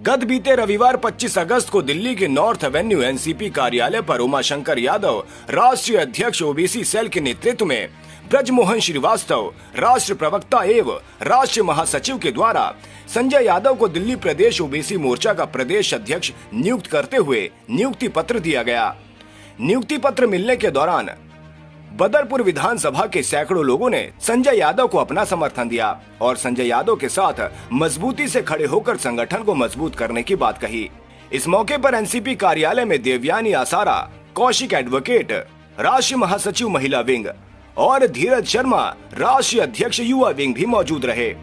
गत बीते रविवार 25 अगस्त को दिल्ली के नॉर्थ एवेन्यू एनसीपी कार्यालय पर उमाशंकर यादव, राष्ट्रीय अध्यक्ष ओबीसी सेल के नेतृत्व में ब्रजमोहन श्रीवास्तव, राष्ट्र प्रवक्ता एवं राष्ट्रीय महासचिव के द्वारा संजय यादव को दिल्ली प्रदेश ओबीसी मोर्चा का प्रदेश अध्यक्ष नियुक्त करते हुए नियुक्ति पत्र दिया गया। नियुक्ति पत्र मिलने के दौरान बदरपुर विधानसभा के सैकड़ों लोगों ने संजय यादव को अपना समर्थन दिया और संजय यादव के साथ मजबूती से खड़े होकर संगठन को मजबूत करने की बात कही। इस मौके पर एनसीपी कार्यालय में देवयानी आसारा, कौशिक एडवोकेट, राष्ट्रीय महासचिव महिला विंग और धीरज शर्मा, राष्ट्रीय अध्यक्ष युवा विंग भी मौजूद रहे।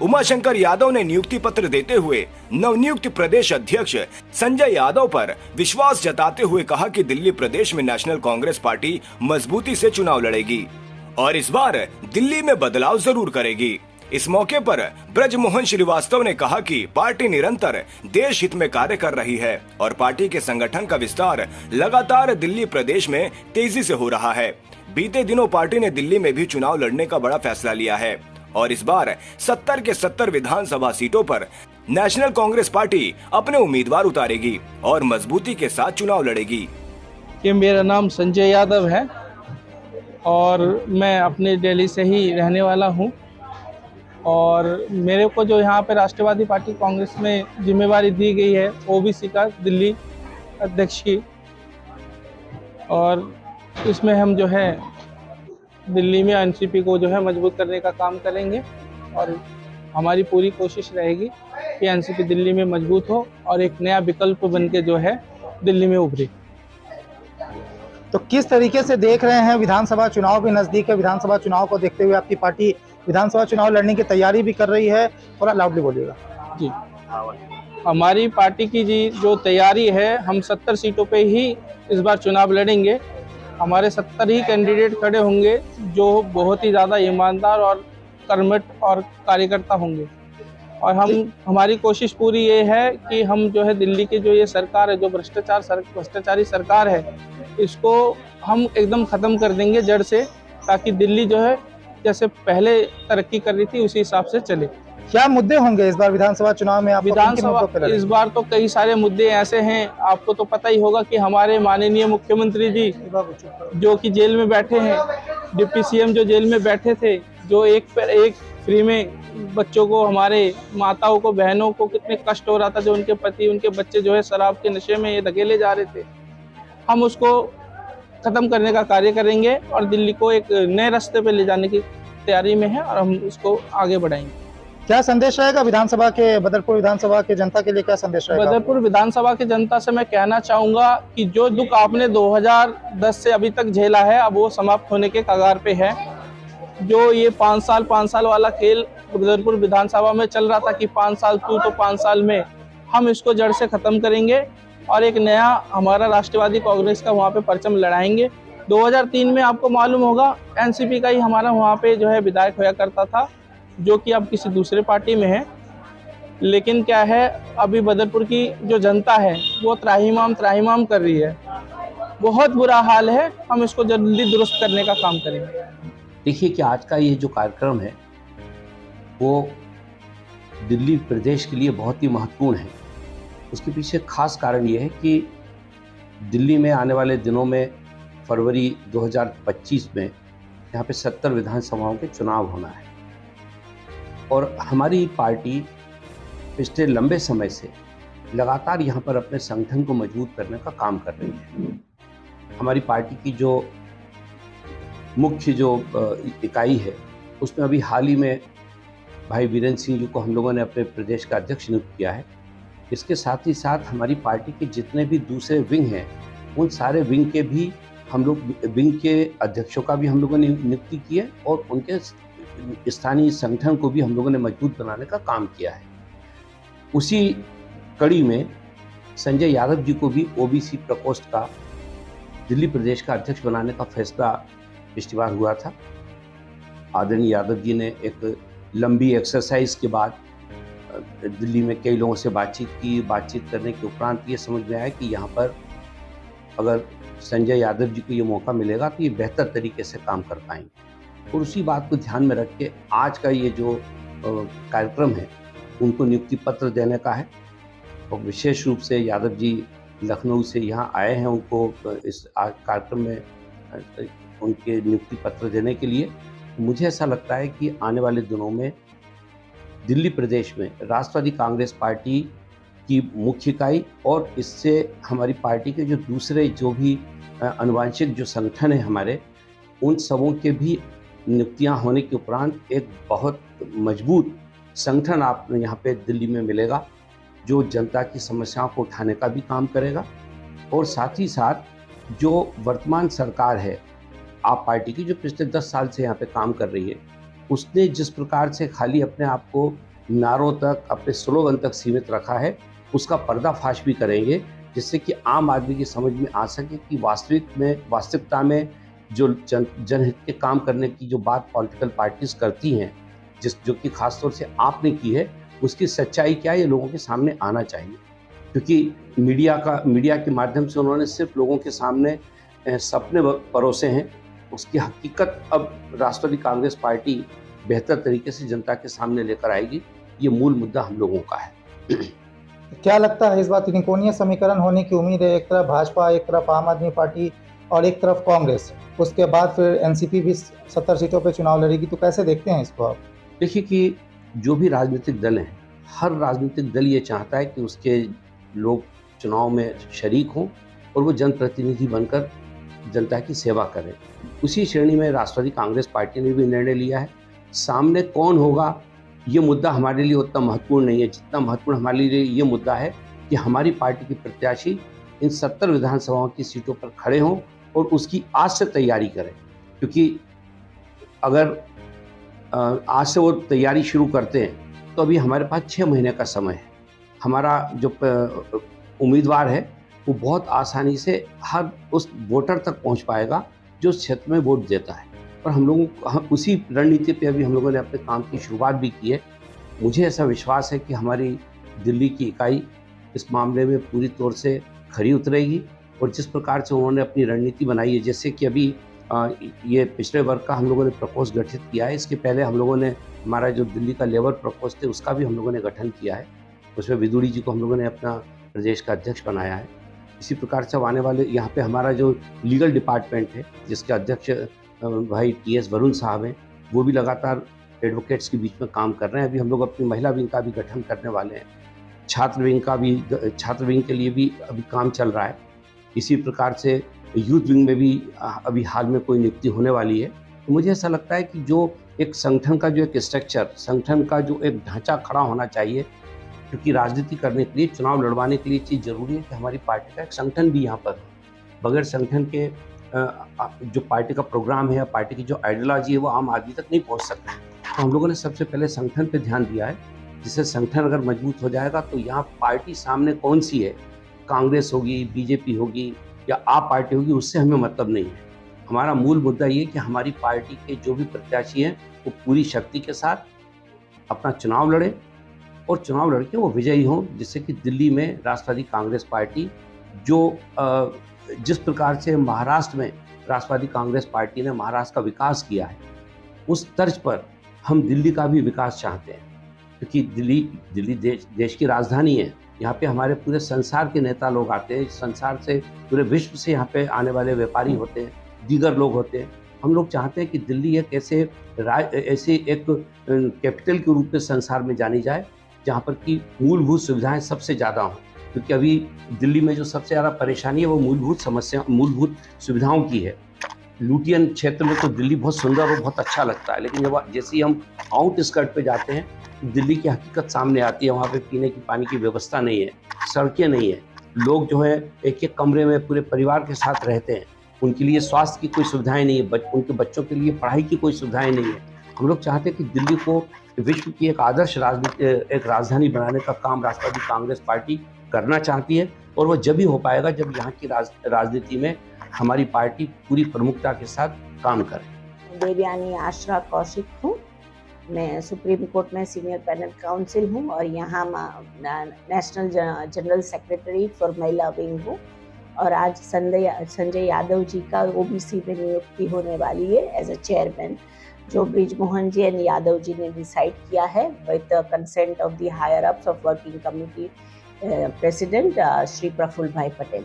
उमाशंकर यादव ने नियुक्ति पत्र देते हुए नवनियुक्त प्रदेश अध्यक्ष संजय यादव पर विश्वास जताते हुए कहा कि दिल्ली प्रदेश में नेशनल कांग्रेस पार्टी मजबूती से चुनाव लड़ेगी और इस बार दिल्ली में बदलाव जरूर करेगी। इस मौके पर ब्रजमोहन श्रीवास्तव ने कहा कि पार्टी निरंतर देश हित में कार्य कर रही है और पार्टी के संगठन का विस्तार लगातार दिल्ली प्रदेश में तेजी से हो रहा है। बीते दिनों पार्टी ने दिल्ली में भी चुनाव लड़ने का बड़ा फैसला लिया है और इस बार 70 के 70 विधानसभा सीटों पर नेशनल कांग्रेस पार्टी अपने उम्मीदवार उतारेगी और मजबूती के साथ चुनाव लड़ेगी। कि मेरा नाम संजय यादव है और मैं अपने दिल्ली से ही रहने वाला हूं और मेरे को जो यहाँ पे राष्ट्रवादी पार्टी कांग्रेस में जिम्मेवारी दी गई है ओबीसी का दिल्ली अध्यक्ष की, और इसमें हम जो है दिल्ली में एनसीपी को जो है मजबूत करने का काम करेंगे और हमारी पूरी कोशिश रहेगी कि एनसीपी दिल्ली में मजबूत हो और एक नया विकल्प बन के जो है दिल्ली में उभरे। तो किस तरीके से देख रहे हैं, विधानसभा चुनाव भी नज़दीक है, विधानसभा चुनाव को देखते हुए आपकी पार्टी विधानसभा चुनाव लड़ने की तैयारी भी कर रही है? थोड़ा लाउडली बोलिएगा। जी, हमारी पार्टी की जी जो तैयारी है, हम 70 सीटों पे ही इस बार चुनाव लड़ेंगे। हमारे 70 ही कैंडिडेट खड़े होंगे जो बहुत ही ज़्यादा ईमानदार और कर्मठ और कार्यकर्ता होंगे और हमारी कोशिश पूरी ये है कि हम जो है दिल्ली की जो ये सरकार है, जो भ्रष्टाचारी सरकार है, इसको हम एकदम ख़त्म कर देंगे जड़ से, ताकि दिल्ली जो है जैसे पहले तरक्की कर रही थी उसी हिसाब से चले। क्या मुद्दे होंगे इस बार विधानसभा चुनाव में? विधानसभा इस बार तो कई सारे मुद्दे ऐसे हैं, आपको तो पता ही होगा कि हमारे माननीय मुख्यमंत्री जी जो कि जेल में बैठे हैं, डिप्टी सीएम जो जेल में बैठे थे, जो एक पर एक फ्री में बच्चों को, हमारे माताओं को, बहनों को कितने कष्ट हो रहा था, जो उनके पति, उनके बच्चे जो है शराब के नशे में ये धकेले जा रहे थे, हम उसको खत्म करने का कार्य करेंगे और दिल्ली को एक नए रास्ते पे ले जाने की तैयारी में है और हम उसको आगे बढ़ाएंगे। क्या संदेश रहेगा विधानसभा के, बदरपुर विधानसभा के जनता के लिए क्या संदेश रहेगा? बदरपुर विधानसभा की जनता से मैं कहना चाहूँगा कि जो दुख आपने 2010 से अभी तक झेला है, अब वो समाप्त होने के कगार पे है। जो ये 5 साल वाला खेल बदरपुर विधानसभा में चल रहा था कि 5 साल तू तो 5 साल में, हम इसको जड़ से ख़त्म करेंगे और एक नया हमारा राष्ट्रवादी कांग्रेस का वहाँ पे परचम लड़ाएंगे। 2003 में आपको मालूम होगा एनसीपी का ही हमारा वहाँ पे जो है विधायक होया करता था, जो कि अब किसी दूसरे पार्टी में है। लेकिन क्या है, अभी बदरपुर की जो जनता है वो त्राहिमाम कर रही है, बहुत बुरा हाल है, हम इसको जल्दी दुरुस्त करने का काम करेंगे। देखिए कि आज का ये जो कार्यक्रम है वो दिल्ली प्रदेश के लिए बहुत ही महत्वपूर्ण है। उसके पीछे खास कारण ये है कि दिल्ली में आने वाले दिनों में फरवरी 2025 में यहाँ पे 70 विधानसभाओं के चुनाव होना है और हमारी पार्टी पिछले लंबे समय से लगातार यहाँ पर अपने संगठन को मजबूत करने का काम कर रही है। हमारी पार्टी की जो मुख्य जो इकाई है उसमें अभी हाल ही में भाई वीरेंद्र सिंह जी को हम लोगों ने अपने प्रदेश का अध्यक्ष नियुक्त किया है। इसके साथ ही साथ हमारी पार्टी के जितने भी दूसरे विंग हैं, उन सारे विंग के भी हम लोग विंग के अध्यक्षों का भी हम लोगों ने नियुक्ति की है और उनके स्थानीय संगठन को भी हम लोगों ने मजबूत बनाने का काम किया है। उसी कड़ी में संजय यादव जी को भी ओबीसी प्रकोष्ठ का दिल्ली प्रदेश का अध्यक्ष बनाने का फैसला पिछली बार हुआ था। आदरणीय यादव जी ने एक लंबी एक्सरसाइज के बाद दिल्ली में कई लोगों से बातचीत करने के उपरांत ये समझ में आया कि यहाँ पर अगर संजय यादव जी को ये मौका मिलेगा तो ये बेहतर तरीके से काम कर पाएंगे और उसी बात को ध्यान में रख के आज का ये जो कार्यक्रम है उनको नियुक्ति पत्र देने का है और विशेष रूप से यादव जी लखनऊ से यहाँ आए हैं उनको इस कार्यक्रम में उनके नियुक्ति पत्र देने के लिए। मुझे ऐसा लगता है कि आने वाले दिनों में दिल्ली प्रदेश में राष्ट्रवादी कांग्रेस पार्टी की मुख्य इकाई और इससे हमारी पार्टी के जो दूसरे जो भी आनुवांशिक जो संगठन है हमारे, उन सबों के भी नियुक्तियां होने के उपरांत एक बहुत मजबूत संगठन आपको यहाँ पे दिल्ली में मिलेगा, जो जनता की समस्याओं को उठाने का भी काम करेगा। और साथ ही साथ जो वर्तमान सरकार है आप पार्टी की, जो पिछले 10 साल से यहाँ पे काम कर रही है, उसने जिस प्रकार से खाली अपने आप को नारों तक, अपने स्लोगन तक सीमित रखा है, उसका पर्दाफाश भी करेंगे, जिससे कि आम आदमी की समझ में आ सके कि वास्तविकता में जो जनहित के काम करने की जो बात पॉलिटिकल पार्टीज करती हैं, जो कि खासतौर से आपने की है, उसकी सच्चाई क्या है, ये लोगों के सामने आना चाहिए। क्योंकि मीडिया के माध्यम से उन्होंने सिर्फ लोगों के सामने सपने परोसे हैं, उसकी हकीकत अब राष्ट्रवादी कांग्रेस पार्टी बेहतर तरीके से जनता के सामने लेकर आएगी। ये मूल मुद्दा हम लोगों का है। क्या लगता है इस बार त्रिकोणीय समीकरण होने की उम्मीद है? एक तरफ भाजपा, एक तरफ आम आदमी पार्टी और एक तरफ कांग्रेस, उसके बाद फिर एनसीपी भी 70 सीटों पर चुनाव लड़ेगी, तो कैसे देखते हैं इसको आप? देखिए कि जो भी राजनीतिक दल हैं, हर राजनीतिक दल ये चाहता है कि उसके लोग चुनाव में शरीक हों और वो जनप्रतिनिधि बनकर जनता की सेवा करें। उसी श्रेणी में राष्ट्रवादी कांग्रेस पार्टी ने भी निर्णय लिया है। सामने कौन होगा ये मुद्दा हमारे लिए उतना महत्वपूर्ण नहीं है, जितना महत्वपूर्ण हमारे लिए ये मुद्दा है कि हमारी पार्टी के प्रत्याशी इन 70 विधानसभाओं की सीटों पर खड़े हों और उसकी आज से तैयारी करें। क्योंकि अगर आज से वो तैयारी शुरू करते हैं तो अभी हमारे पास 6 महीने का समय है। हमारा जो उम्मीदवार है वो बहुत आसानी से हर उस वोटर तक पहुंच पाएगा जो उस क्षेत्र में वोट देता है। और हम उसी रणनीति पे अभी हम लोगों ने अपने काम की शुरुआत भी की है। मुझे ऐसा विश्वास है कि हमारी दिल्ली की इकाई इस मामले में पूरी तौर से खरी उतरेगी और जिस प्रकार से उन्होंने अपनी रणनीति बनाई है, जैसे कि अभी ये पिछड़े वर्ग का हम लोगों ने प्रकोष्ठ गठित किया है। इसके पहले हम लोगों ने हमारा जो दिल्ली का लेबर प्रकोष्ठ है उसका भी हम लोगों ने गठन किया है। उसमें विदुड़ी जी को हम लोगों ने अपना प्रदेश का अध्यक्ष बनाया है। इसी प्रकार से आने वाले यहाँ पे हमारा जो लीगल डिपार्टमेंट है, जिसके अध्यक्ष भाई TS वरुण साहब हैं, वो भी लगातार एडवोकेट्स के बीच में काम कर रहे हैं। अभी हम लोग अपनी महिला विंग का भी गठन करने वाले हैं। छात्र विंग के लिए भी अभी काम चल रहा है। इसी प्रकार से यूथ विंग में भी अभी हाल में कोई नियुक्ति होने वाली है। तो मुझे ऐसा लगता है कि जो एक संगठन का जो एक स्ट्रक्चर, संगठन का जो एक ढांचा खड़ा होना चाहिए, क्योंकि राजनीति करने के लिए, चुनाव लड़वाने के लिए चीज़ जरूरी है कि हमारी पार्टी का एक संगठन भी यहाँ पर हो। बगैर संगठन के जो पार्टी का प्रोग्राम है या पार्टी की जो आइडियोलॉजी है वो आम आदमी तक नहीं पहुँच सकता। तो हम लोगों ने सबसे पहले संगठन पे ध्यान दिया है, जिससे संगठन अगर मजबूत हो जाएगा तो यहाँ पार्टी सामने कौन सी है, कांग्रेस होगी, बीजेपी होगी या आप पार्टी होगी, उससे हमें मतलब नहीं है। हमारा मूल मुद्दा ये कि हमारी पार्टी के जो भी प्रत्याशी हैं वो पूरी शक्ति के साथ अपना चुनाव लड़े और चुनाव लड़के वो विजयी हों, जिससे कि दिल्ली में राष्ट्रवादी कांग्रेस पार्टी जो जिस प्रकार से महाराष्ट्र में राष्ट्रवादी कांग्रेस पार्टी ने महाराष्ट्र का विकास किया है, उस तर्ज पर हम दिल्ली का भी विकास चाहते हैं। क्योंकि दिल्ली देश की राजधानी है। यहाँ पे हमारे पूरे संसार के नेता लोग आते हैं, संसार से पूरे विश्व से यहाँ पे आने वाले व्यापारी होते हैं, दीगर लोग होते हैं। हम लोग चाहते हैं कि दिल्ली एक ऐसे एक कैपिटल के रूप में संसार में जानी जाए, जहाँ पर कि मूलभूत सुविधाएं सबसे ज़्यादा हों। क्योंकि अभी दिल्ली में जो सबसे ज़्यादा परेशानी है वो मूलभूत सुविधाओं की है। लुटियन क्षेत्र में तो दिल्ली बहुत सुंदर और बहुत अच्छा लगता है, लेकिन जब जैसे ही हम आउट स्कर्ट पे जाते हैं दिल्ली की हकीकत सामने आती है। वहाँ पे पीने की पानी की व्यवस्था नहीं है, सड़कें नहीं है, लोग जो है एक एक कमरे में पूरे परिवार के साथ रहते हैं, उनके लिए स्वास्थ्य की कोई सुविधाएं नहीं है, उनके बच्चों के लिए पढ़ाई की कोई सुविधाएं नहीं है। हम लोग चाहते हैं कि दिल्ली को विश्व की एक आदर्श एक राजधानी बनाने का काम राष्ट्रवादी कांग्रेस पार्टी करना चाहती है, और वो जब ही हो पाएगा जब यहाँ की राजनीति में हमारी पार्टी पूरी प्रमुखता के साथ काम करे। देवयानी आश्रा कौशिक हूँ, मैं सुप्रीम कोर्ट में सीनियर पैनल काउंसिल हूँ और यहाँ नेशनल जनरल सेक्रेटरी फॉर महिला विंग हूँ। और आज संजय यादव जी का OBC में नियुक्ति होने वाली है एज अ चेयरमैन, जो ब्रिजमोहन जी एंड यादव जी ने डिसाइड किया है with the consent of the higher ups of working committee president Shri Praful bhai Patel.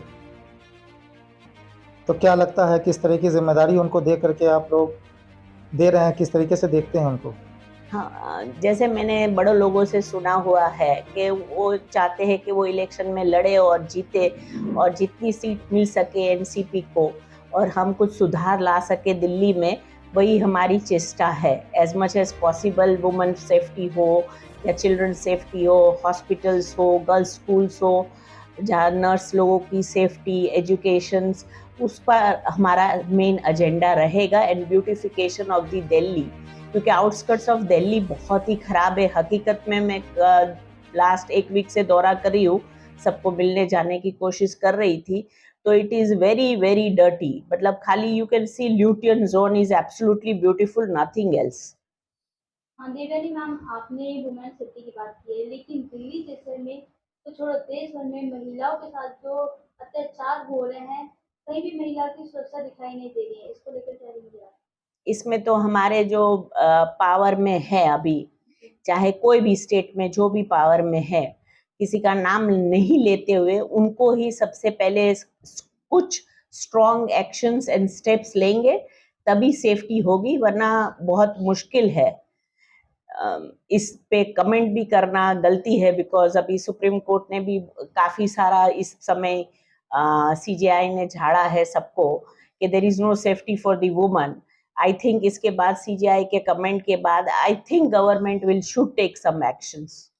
तो क्या लगता है किस तरह की जिम्मेदारी उनको दे करके आप लोग दे रहे हैं, किस तरीके से देखते हैं उनको? हाँ, जैसे मैंने बड़े लोगों से सुना हुआ है कि वो चाहते हैं कि वो इलेक्शन में लड़े और जीते और जितनी सीट मिल सके एनसीपी को और हम कुछ सुधार ला सके दिल्ली में, वही हमारी चेष्टा है। As much as possible women safety हो या चिल्ड्रन सेफ्टी हो, हॉस्पिटल्स हो, गर्ल्स स्कूल्स हो, जहाँ नर्स लोगों की सेफ्टी, एजुकेशन, उस पर हमारा मेन एजेंडा रहेगा। And beautification of the Delhi, क्योंकि आउटस्कर्ट्स ऑफ दिल्ली बहुत ही ख़राब है। हकीकत में मैं लास्ट एक वीक से दौरा कर रही हूँ, सबको मिलने जाने की कोशिश कर रही थी, तो it is very very dirty. मतलब खाली you can see Lutyens zone is absolutely beautiful, nothing else. हाँ देवयानी मैम, आपने वुमेन सेफ्टी की बात की है, लेकिन दिल्ली जैसे में तो छोड़ो, देश भर में महिलाओं के साथ जो अत्याचार हो रहे हैं, कहीं भी महिला की सुरक्षा दिखाई नहीं दे रही है। इसको लेकर क्या रहेंगे आप? इसमें तो हमारे जो पावर में है अभी, चाहे कोई भी स्टेट में जो भी पावर में है, किसी का नाम नहीं लेते हुए उनको ही सबसे पहले कुछ स्ट्रॉन्ग एक्शंस एंड स्टेप्स लेंगे, तभी सेफ्टी होगी, वरना बहुत मुश्किल है। इस पे कमेंट भी करना गलती है, बिकॉज अभी सुप्रीम कोर्ट ने भी काफ़ी सारा इस समय सीजेआई ने झाड़ा है सबको कि there is no safety for the woman. I think इसके बाद सीजेआई के कमेंट के बाद I think government will should take some actions.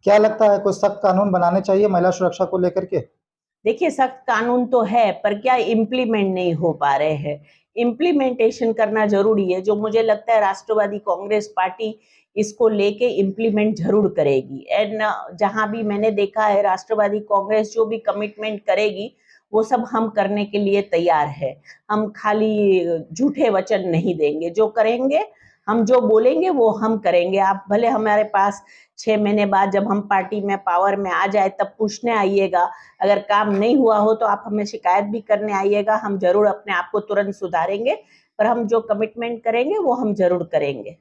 क्या लगता है कुछ सख्त कानून बनाने चाहिए महिला सुरक्षा को लेकर के? देखिए, सख्त कानून तो है, पर क्या इम्प्लीमेंट नहीं हो पा रहे हैं। इम्प्लीमेंटेशन करना जरूरी है, जो मुझे लगता है राष्ट्रवादी कांग्रेस पार्टी इसको लेके इम्प्लीमेंट जरूर करेगी। एंड जहां भी मैंने देखा है, राष्ट्रवादी कांग्रेस जो भी कमिटमेंट करेगी वो सब हम करने के लिए तैयार है। हम खाली झूठे वचन नहीं देंगे, जो करेंगे, हम जो बोलेंगे वो हम करेंगे। आप भले हमारे पास 6 महीने बाद जब हम पार्टी में पावर में आ जाए तब पूछने आइएगा, अगर काम नहीं हुआ हो तो आप हमें शिकायत भी करने आइएगा, हम जरूर अपने आप को तुरंत सुधारेंगे, पर हम जो कमिटमेंट करेंगे वो हम जरूर करेंगे।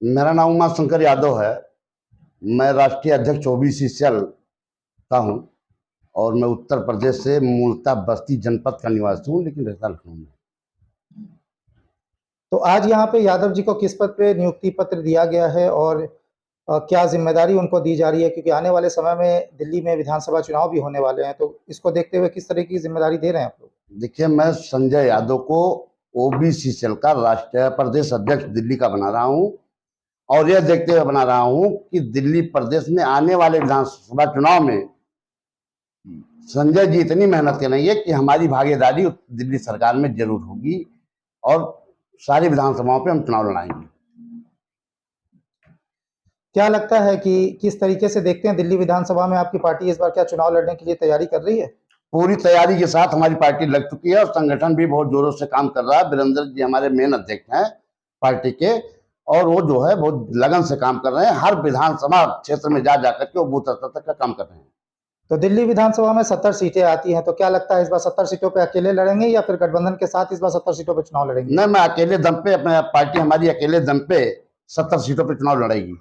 मेरा नाम उमाशंकर यादव है। मैं राष्ट्रीय अध्यक्ष ओबीसी सेल का हूं और मैं उत्तर प्रदेश से मूलतः बस्ती जनपद का निवासी हूं, लेकिन रहता लखनऊ में। तो आज यहाँ पे यादव जी को किस पद पे नियुक्ति पत्र दिया गया है और क्या जिम्मेदारी उनको दी जा रही है, क्योंकि आने वाले समय में दिल्ली में विधानसभा चुनाव भी होने वाले हैं, तो इसको देखते हुए किस तरह की जिम्मेदारी दे रहे हैं आप लोग? देखिए, मैं संजय यादव को ओबीसी सेल का राष्ट्रीय प्रदेश अध्यक्ष दिल्ली का बना रहा हूं और यह देखते हुए बना रहा हूं कि दिल्ली प्रदेश में आने वाले विधानसभा चुनाव में संजय जी इतनी मेहनत करेंगे कि हमारी भागीदारी दिल्ली सरकार में जरूर होगी और सारी विधानसभाओं पे हम चुनाव लड़ाएंगे। क्या लगता है कि किस तरीके से देखते हैं दिल्ली विधानसभा में आपकी पार्टी इस बार क्या चुनाव लड़ने के लिए तैयारी कर रही है? पूरी तैयारी के साथ हमारी पार्टी लग चुकी है और संगठन भी बहुत जोरों से काम कर रहा है। वीरेंद्र जी हमारे मेन अध्यक्ष हैं पार्टी के और वो जो है बहुत लगन से काम कर रहे हैं। हर विधानसभा क्षेत्र में जा जाकर के वो बूथ स्तर तक का काम कर रहे हैं। तो दिल्ली विधानसभा में 70 सीटें आती हैं, तो क्या लगता है इस बार 70 सीटों पे अकेले लड़ेंगे या फिर गठबंधन के साथ इस बार 70 सीटों पे चुनाव लड़ेंगे? नहीं, मैं अकेले दम पे, अपने पार्टी हमारी अकेले दम पे 70 सीटों पे चुनाव लड़ेगी।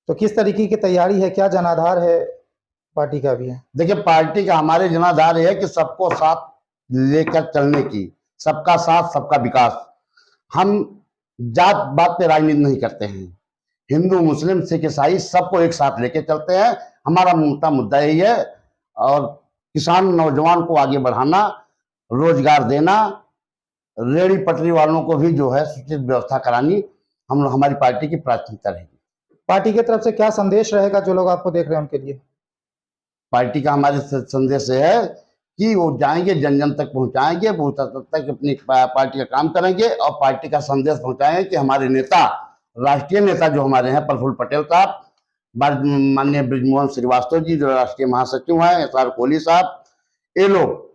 तो किस तरीके की तैयारी है, क्या जनाधार है पार्टी का भी है? देखिए, पार्टी का हमारे जनाधार है कि सबको साथ लेकर चलने की, सबका साथ सबका विकास। हम जात बात पे राजनीति नहीं करते हैं, हिंदू मुस्लिम सिख ईसाई सबको एक साथ लेके चलते हैं। हमारा मुद्दा यही है और किसान नौजवान को आगे बढ़ाना, रोजगार देना, रेहड़ी पटरी वालों को भी जो है उचित व्यवस्था करानी हमारी पार्टी की प्राथमिकता रहेगी। पार्टी की तरफ से क्या संदेश रहेगा जो लोग आपको देख रहे हैं उनके लिए? पार्टी का हमारे संदेश है कि वो जाएंगे, जन जन तक पहुंचाएंगे, बूथ स्तर तक अपनी पार्टी का काम करेंगे और पार्टी का संदेश पहुंचाएंगे कि हमारे नेता, राष्ट्रीय नेता जो हमारे हैं प्रफुल्ल पटेल साहब, माननीय बृजमोहन श्रीवास्तव जी जो राष्ट्रीय महासचिव हैं, SR कोहली साहब, ये लोग